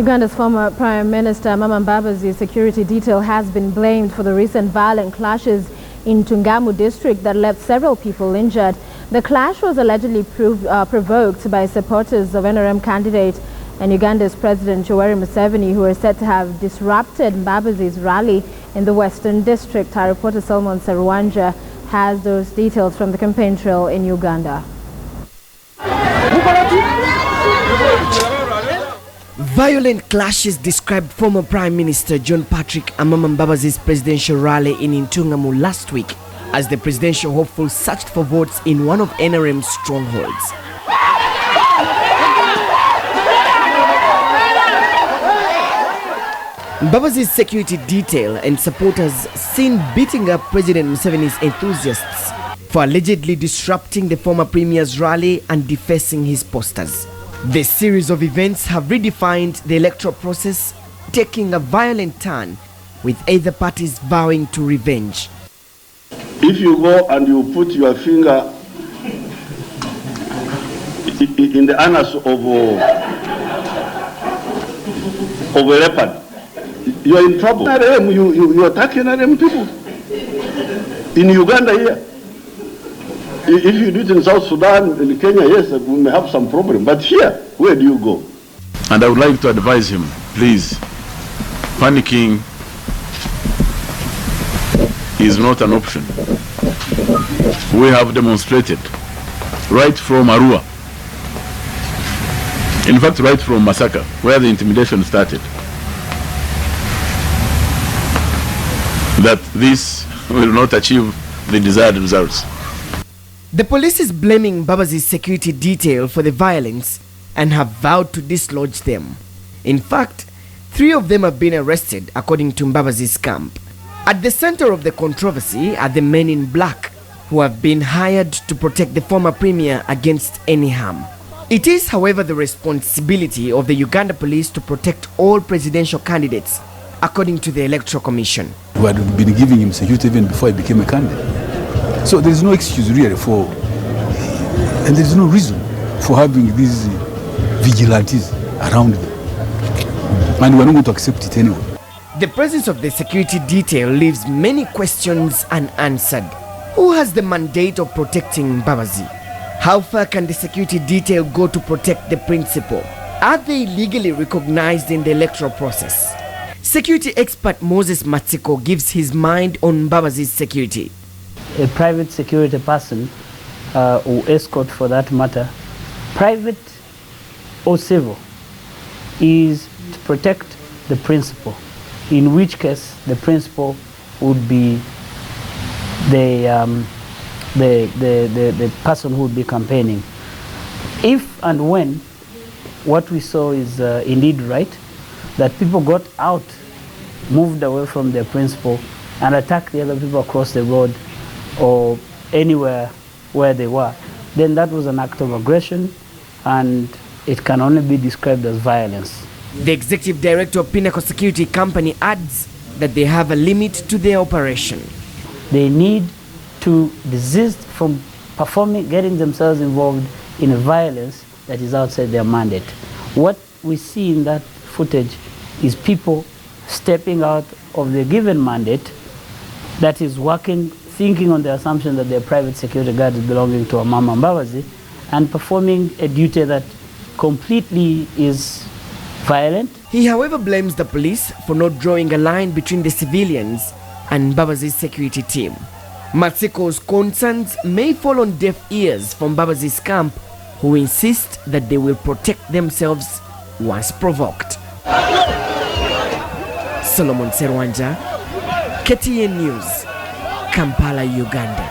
Uganda's former Prime Minister Amama Mbabazi's security detail has been blamed for the recent violent clashes in Ntungamu district that left several people injured. The clash was allegedly provoked by supporters of NRM candidate and Uganda's President Yoweri Museveni, who are said to have disrupted Mbabazi's rally in the Western District. Our reporter Solomon Serwanjja has those details from the campaign trail in Uganda. Violent clashes described former Prime Minister John Patrick Amama Mbabazi's presidential rally in Ntungamu last week as the presidential hopeful searched for votes in one of NRM's strongholds. Mbabazi's security detail and supporters seen beating up President Museveni's enthusiasts for allegedly disrupting the former premier's rally and defacing his posters. This series of events have redefined the electoral process, taking a violent turn, with either parties vowing to revenge. If you go and you put your finger in the anus of a leopard, you are in trouble. You attacking them people. In Uganda here. If you do it in South Sudan, in Kenya, yes, we may have some problem. But here, where do you go? And I would like to advise him, please, panicking is not an option. We have demonstrated right from Arua, in fact, right from Masaka, where the intimidation started, that this will not achieve the desired results. The police is blaming Mbabazi's security detail for the violence and have vowed to dislodge them. In fact, 3 of them have been arrested according to Mbabazi's camp. At the center of the controversy are the men in black who have been hired to protect the former premier against any harm. It is, however, the responsibility of the Uganda police to protect all presidential candidates according to the Electoral Commission. We had been giving him security even before he became a candidate. So there is no excuse really for, and there is no reason for having these vigilantes around them. And we're not going to accept it anyway. The presence of the security detail leaves many questions unanswered. Who has the mandate of protecting Mbabazi? How far can the security detail go to protect the principal? Are they legally recognized in the electoral process? Security expert Moses Matsiko gives his mind on Mbabazi's security. A private security person or escort for that matter, private or civil, is to protect the principal, in which case the principal would be the person who would be campaigning. If and when what we saw is indeed right, that people got out, moved away from their principal and attacked the other people across the road or anywhere where they were, then that was an act of aggression and it can only be described as violence. The executive director of Pinnacle Security Company adds that they have a limit to their operation. They need to desist from getting themselves involved in a violence that is outside their mandate. What we see in that footage is people stepping out of the given mandate that is working, thinking on the assumption that their private security guard is belonging to Amama Mbabazi and performing a duty that completely is violent. He, however, blames the police for not drawing a line between the civilians and Mbabazi's security team. Matsiko's concerns may fall on deaf ears from Mbabazi's camp, who insist that they will protect themselves once provoked. Solomon Serwanjja, KTN News, Kampala, Uganda.